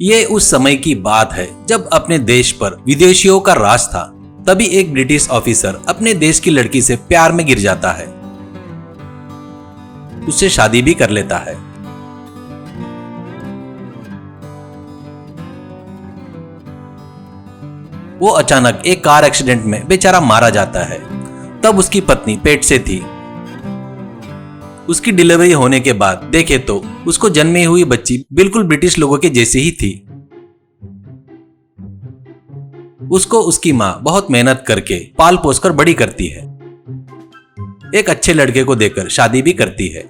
ये उस समय की बात है जब अपने देश पर विदेशियों का राज था। तभी एक ब्रिटिश ऑफिसर अपने देश की लड़की से प्यार में गिर जाता है, उससे शादी भी कर लेता है। वो अचानक एक कार एक्सीडेंट में बेचारा मारा जाता है। तब उसकी पत्नी पेट से थी। उसकी डिलीवरी होने के बाद देखे तो उसको जन्मी हुई बच्ची बिल्कुल ब्रिटिश लोगों के जैसे ही थी। उसको उसकी माँ बहुत मेहनत करके पाल पोस कर बड़ी करती है। एक अच्छे लड़के को देकर शादी भी करती है।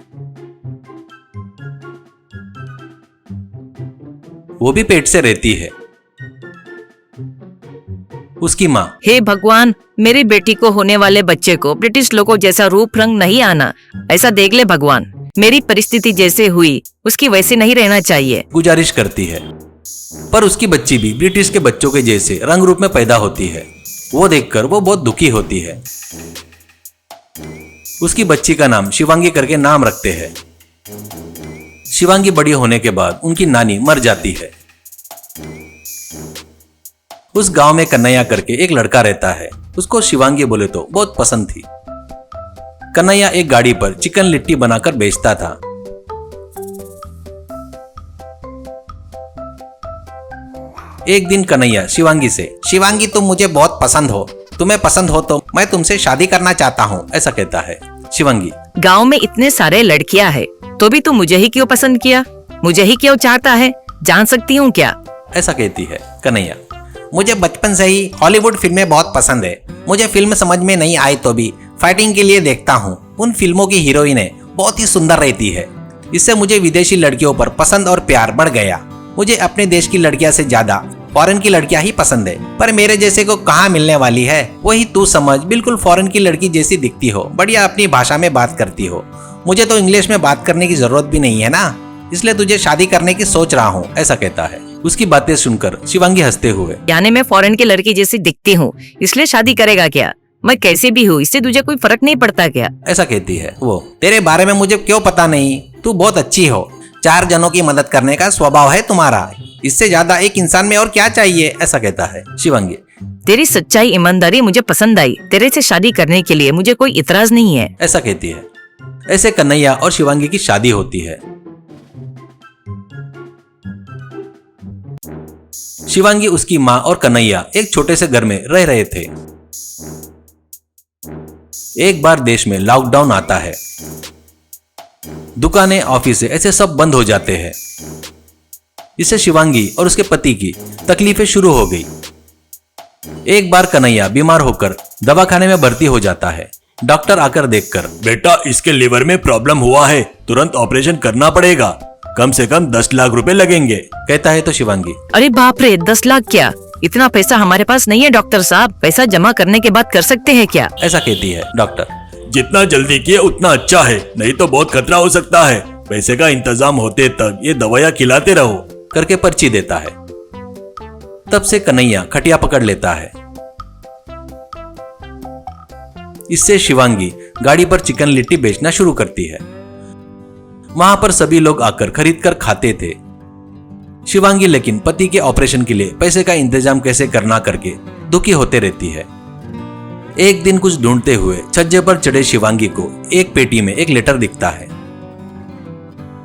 वो भी पेट से रहती है। उसकी माँ, हे भगवान, मेरी बेटी को होने वाले बच्चे को ब्रिटिश लोगों जैसा रूप रंग नहीं आना, ऐसा देख ले भगवान। मेरी परिस्थिति जैसे हुई उसकी वैसे नहीं रहना चाहिए, गुजारिश करती है। पर उसकी बच्ची भी ब्रिटिश के बच्चों के जैसे रंग रूप में पैदा होती है। वो देखकर वो बहुत दुखी होती है। उसकी बच्ची का नाम शिवांगी करके नाम रखते हैं। शिवांगी बड़ी होने के बाद उनकी नानी मर जाती है। उस गांव में कन्हैया करके एक लड़का रहता है। उसको शिवांगी बोले तो बहुत पसंद थी। कन्हैया एक गाड़ी पर चिकन लिट्टी बनाकर बेचता था। एक दिन कन्हैया शिवांगी से, शिवांगी तुम मुझे बहुत पसंद हो, तुम्हें पसंद हो तो मैं तुमसे शादी करना चाहता हूँ, ऐसा कहता है। शिवांगी, गांव में इतने सारे लड़कियां हैं, तो भी तू मुझे ही क्यों पसंद किया? मुझे ही क्यों चाहता है? जान सकती हूँ क्या? ऐसा कहती है कन्हैया। मुझे बचपन से ही हॉलीवुड फिल्में बहुत पसंद है। मुझे फिल्म समझ में नहीं आई तो भी फाइटिंग के लिए देखता हूँ। उन फिल्मों की हीरोइनें बहुत ही सुंदर रहती है। इससे मुझे विदेशी लड़कियों पर पसंद और प्यार बढ़ गया। मुझे अपने देश की लड़कियां से ज्यादा फॉरेन की लड़कियां ही पसंद है। पर मेरे जैसे को कहाँ मिलने वाली है? वही तू समझ, बिल्कुल फॉरेन की लड़की जैसी दिखती हो, बढ़िया अपनी भाषा में बात करती हो। मुझे तो इंग्लिश में बात करने की जरूरत भी नहीं है ना, इसलिए तुझे शादी करने की सोच रहा हूँ, ऐसा कहता है। उसकी बातें सुनकर शिवांगी हंसते हुए, यानी मैं फॉरेन की लड़की जैसी दिखती हूँ इसलिए शादी करेगा क्या? मैं कैसे भी हूँ इससे तुझे कोई फर्क नहीं पड़ता क्या? ऐसा कहती है वो। तेरे बारे में मुझे क्यों पता नहीं, तू बहुत अच्छी हो, 4 जनों की मदद करने का स्वभाव है तुम्हारा, इससे ज्यादा एक इंसान में और क्या चाहिए, ऐसा कहता है शिवांगी। तेरी सच्चाई ईमानदारी मुझे पसंद आई, तेरे से शादी करने के लिए मुझे कोई इतराज नहीं है, ऐसा कहती है। ऐसे कन्हैया और शिवांगी की शादी होती है। शिवांगी, उसकी माँ और कन्हैया एक छोटे से घर में रह रहे थे। एक बार देश में लॉकडाउन आता है। दुकानें, ऑफिस ऐसे सब बंद हो जाते हैं। इससे शिवांगी और उसके पति की तकलीफें शुरू हो गई। एक बार कन्हैया बीमार होकर दवाखाने में भर्ती हो जाता है। डॉक्टर आकर देखकर, बेटा इसके लिवर में प्रॉब्लम हुआ है, तुरंत ऑपरेशन करना पड़ेगा, कम से कम 10 लाख रुपए लगेंगे, कहता है तो शिवांगी, अरे बाप रे, 10 लाख क्या? इतना पैसा हमारे पास नहीं है डॉक्टर साहब, पैसा जमा करने के बाद कर सकते हैं क्या? ऐसा कहती है डॉक्टर। जितना जल्दी किए उतना अच्छा है, नहीं तो बहुत खतरा हो सकता है। पैसे का इंतजाम होते तक ये दवाइयाँ खिलाते रहो, करके पर्ची देता है। तब से कन्हैया खटिया पकड़ लेता है। इससे शिवांगी गाड़ी पर चिकन लिट्टी बेचना शुरू करती है। वहां पर सभी लोग आकर खरीद कर खाते थे। शिवांगी लेकिन पति के ऑपरेशन के लिए पैसे का इंतजाम कैसे करना करके दुखी होते रहती है। एक दिन कुछ ढूंढते हुए छज्जे पर चढ़े शिवांगी को एक पेटी में एक लेटर दिखता है।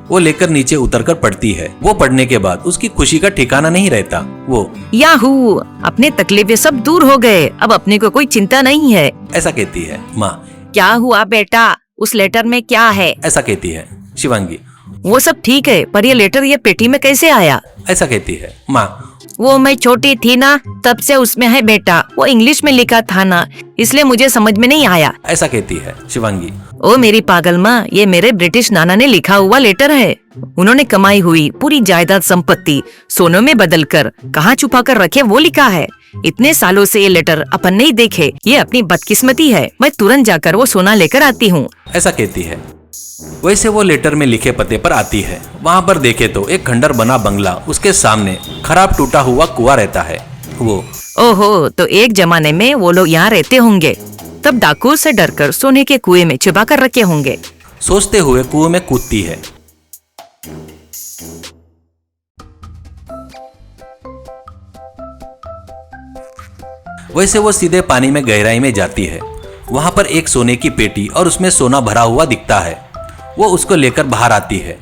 वो लेकर नीचे उतरकर पढ़ती है। वो पढ़ने के बाद उसकी खुशी का ठिकाना नहीं रहता। वो, याहू, अपने तकलीफें सब दूर हो गए, अब अपने को कोई चिंता नहीं है, ऐसा कहती है माँ। क्या हुआ बेटा, उस लेटर में क्या है? ऐसा कहती है शिवांगी। वो सब ठीक है, पर ये लेटर ये पेटी में कैसे आया? ऐसा कहती है माँ। वो मैं छोटी थी ना, तब से उसमें है बेटा, वो इंग्लिश में लिखा था ना, इसलिए मुझे समझ में नहीं आया, ऐसा कहती है शिवांगी। ओ मेरी पागल माँ, ये मेरे ब्रिटिश नाना ने लिखा हुआ लेटर है। उन्होंने कमाई हुई पूरी जायदाद संपत्ति सोने में बदलकर कहाँ छुपा कर रखे वो लिखा है। इतने सालों से ये लेटर अपन नहीं देखे, ये अपनी बदकिस्मती है, मैं तुरंत जाकर वो सोना लेकर आती हूँ, ऐसा कहती है। वैसे वो लेटर में लिखे पते पर आती है। वहाँ पर देखे तो एक खंडर बना बंगला, उसके सामने खराब टूटा हुआ कुआं रहता है। वो, ओहो, तो एक जमाने में वो लोग यहाँ रहते होंगे, तब डाकुओं से डरकर सोने के कुएं में छुपा कर रखे होंगे, सोचते हुए कुएं में कूदती है। वैसे वो सीधे पानी में गहराई में जाती है। वहां पर एक सोने की पेटी और उसमें सोना भरा हुआ दिखता है। वो उसको लेकर बाहर आती है।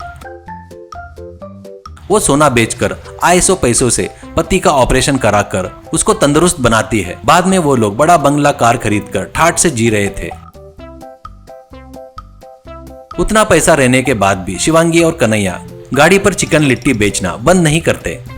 वो सोना बेचकर आए 100 पैसों से पति का ऑपरेशन कराकर उसको तंदुरुस्त बनाती है। बाद में वो लोग बड़ा बंगला कार खरीदकर ठाठ से जी रहे थे। उतना पैसा रहने के बाद भी शिवांगी और कन्हैया गाड़ी पर चिकन लिट्टी बेचना बंद नहीं करते।